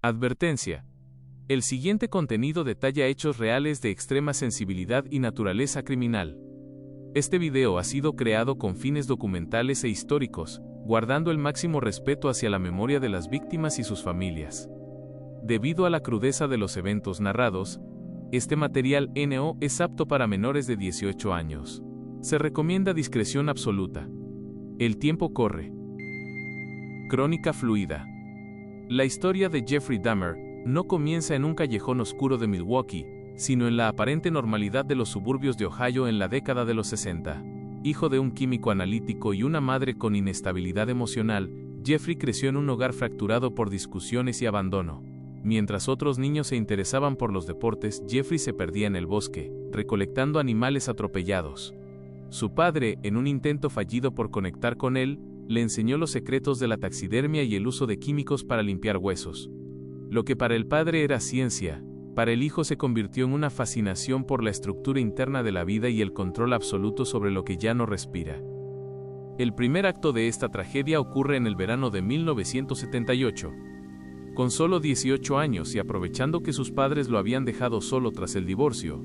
Advertencia. El siguiente contenido detalla hechos reales de extrema sensibilidad y naturaleza criminal. Este video ha sido creado con fines documentales e históricos, guardando el máximo respeto hacia la memoria de las víctimas y sus familias. Debido a la crudeza de los eventos narrados, este material no es apto para menores de 18 años. Se recomienda discreción absoluta. El tiempo corre. Crónica fluida. La historia de Jeffrey Dahmer no comienza en un callejón oscuro de Milwaukee, sino en la aparente normalidad de los suburbios de Ohio en la década de los 60. Hijo de un químico analítico y una madre con inestabilidad emocional, Jeffrey creció en un hogar fracturado por discusiones y abandono. Mientras otros niños se interesaban por los deportes, Jeffrey se perdía en el bosque, recolectando animales atropellados. Su padre, en un intento fallido por conectar con él, le enseñó los secretos de la taxidermia y el uso de químicos para limpiar huesos. Lo que para el padre era ciencia, para el hijo se convirtió en una fascinación por la estructura interna de la vida y el control absoluto sobre lo que ya no respira. El primer acto de esta tragedia ocurre en el verano de 1978. Con solo 18 años y aprovechando que sus padres lo habían dejado solo tras el divorcio,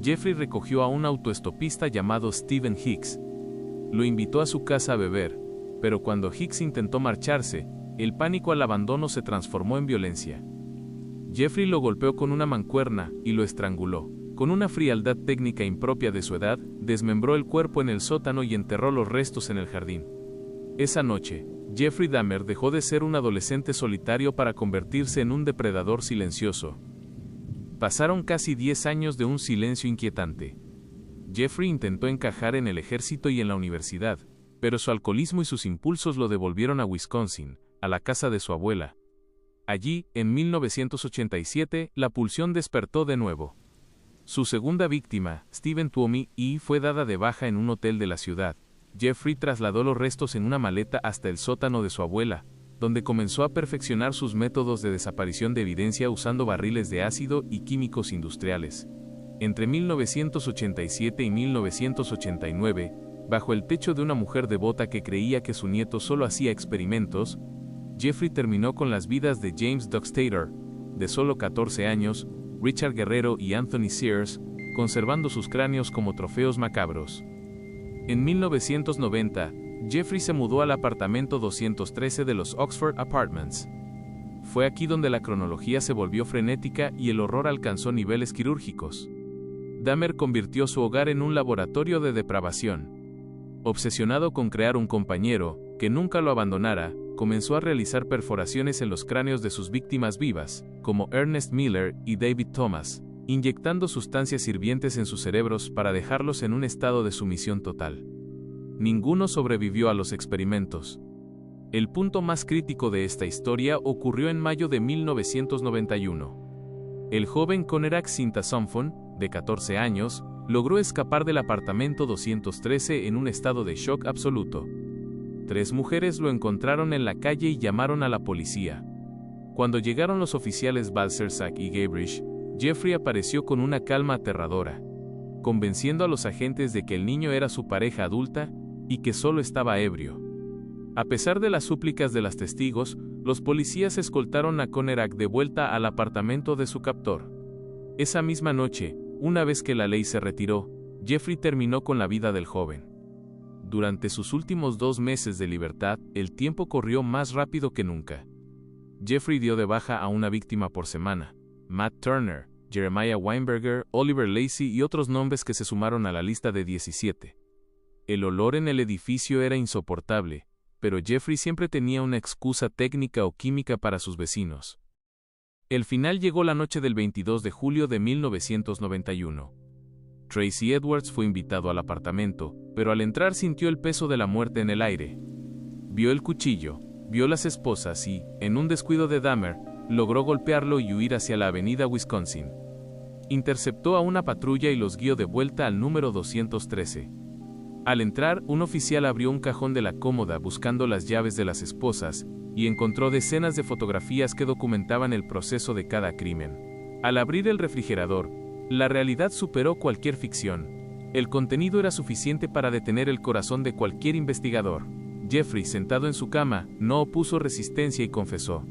Jeffrey recogió a un autoestopista llamado Stephen Hicks. Lo invitó a su casa a beber, pero cuando Hicks intentó marcharse, el pánico al abandono se transformó en violencia. Jeffrey lo golpeó con una mancuerna y lo estranguló. Con una frialdad técnica impropia de su edad, desmembró el cuerpo en el sótano y enterró los restos en el jardín. Esa noche, Jeffrey Dahmer dejó de ser un adolescente solitario para convertirse en un depredador silencioso. Pasaron casi 10 años de un silencio inquietante. Jeffrey intentó encajar en el ejército y en la universidad, pero su alcoholismo y sus impulsos lo devolvieron a Wisconsin, a la casa de su abuela. Allí, en 1987, la pulsión despertó de nuevo. Su segunda víctima, Stephen Tuomi, fue dada de baja en un hotel de la ciudad. Jeffrey trasladó los restos en una maleta hasta el sótano de su abuela, donde comenzó a perfeccionar sus métodos de desaparición de evidencia usando barriles de ácido y químicos industriales. Entre 1987 y 1989, bajo el techo de una mujer devota que creía que su nieto solo hacía experimentos, Jeffrey terminó con las vidas de James Dockstader, de solo 14 años, Richard Guerrero y Anthony Sears, conservando sus cráneos como trofeos macabros. En 1990, Jeffrey se mudó al apartamento 213 de los Oxford Apartments. Fue aquí donde la cronología se volvió frenética y el horror alcanzó niveles quirúrgicos. Dahmer convirtió su hogar en un laboratorio de depravación. Obsesionado con crear un compañero, que nunca lo abandonara, comenzó a realizar perforaciones en los cráneos de sus víctimas vivas, como Ernest Miller y David Thomas, inyectando sustancias hirvientes en sus cerebros para dejarlos en un estado de sumisión total. Ninguno sobrevivió a los experimentos. El punto más crítico de esta historia ocurrió en mayo de 1991. El joven Conrad Sinta-Somphone, de 14 años, logró escapar del apartamento 213 en un estado de shock absoluto. 3 mujeres lo encontraron en la calle y llamaron a la policía. Cuando llegaron los oficiales Balcersac y Gabrish, Jeffrey apareció con una calma aterradora, convenciendo a los agentes de que el niño era su pareja adulta y que solo estaba ebrio. A pesar de las súplicas de las testigos, los policías escoltaron a Conrad de vuelta al apartamento de su captor. Esa misma noche, una vez que la ley se retiró, Jeffrey terminó con la vida del joven. Durante sus últimos 2 meses de libertad, el tiempo corrió más rápido que nunca. Jeffrey dio de baja a una víctima por semana: Matt Turner, Jeremiah Weinberger, Oliver Lacey y otros nombres que se sumaron a la lista de 17. El olor en el edificio era insoportable, pero Jeffrey siempre tenía una excusa técnica o química para sus vecinos. El final llegó la noche del 22 de julio de 1991. Tracy Edwards fue invitado al apartamento, pero al entrar sintió el peso de la muerte en el aire. Vio el cuchillo, vio las esposas y, en un descuido de Dahmer, logró golpearlo y huir hacia la avenida Wisconsin. Interceptó a una patrulla y los guió de vuelta al número 213. Al entrar, un oficial abrió un cajón de la cómoda buscando las llaves de las esposas, y encontró decenas de fotografías que documentaban el proceso de cada crimen. Al abrir el refrigerador, la realidad superó cualquier ficción. El contenido era suficiente para detener el corazón de cualquier investigador. Jeffrey, sentado en su cama, no opuso resistencia y confesó.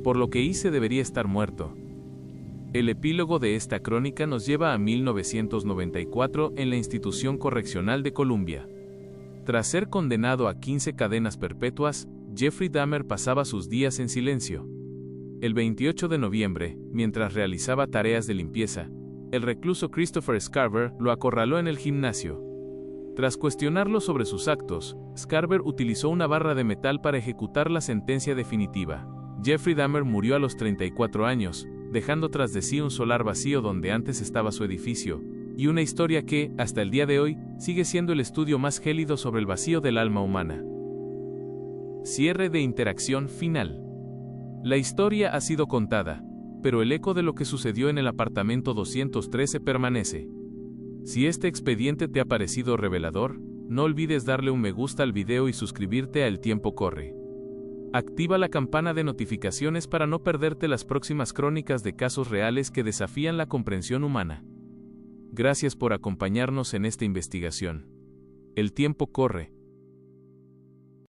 por lo que Ise debería estar muerto. El epílogo de esta crónica nos lleva a 1994 en la institución correccional de Columbia. Tras ser condenado a 15 cadenas perpetuas, Jeffrey Dahmer pasaba sus días en silencio. El 28 de noviembre, mientras realizaba tareas de limpieza, el recluso Christopher Scarver lo acorraló en el gimnasio. Tras cuestionarlo sobre sus actos, Scarver utilizó una barra de metal para ejecutar la sentencia definitiva. Jeffrey Dahmer murió a los 34 años, dejando tras de sí un solar vacío donde antes estaba su edificio, y una historia que, hasta el día de hoy, sigue siendo el estudio más gélido sobre el vacío del alma humana. Cierre de interacción final. La historia ha sido contada, pero el eco de lo que sucedió en el apartamento 213 permanece. Si este expediente te ha parecido revelador, no olvides darle un me gusta al video y suscribirte a El Tiempo Corre. Activa la campana de notificaciones para no perderte las próximas crónicas de casos reales que desafían la comprensión humana. Gracias por acompañarnos en esta investigación. El tiempo corre,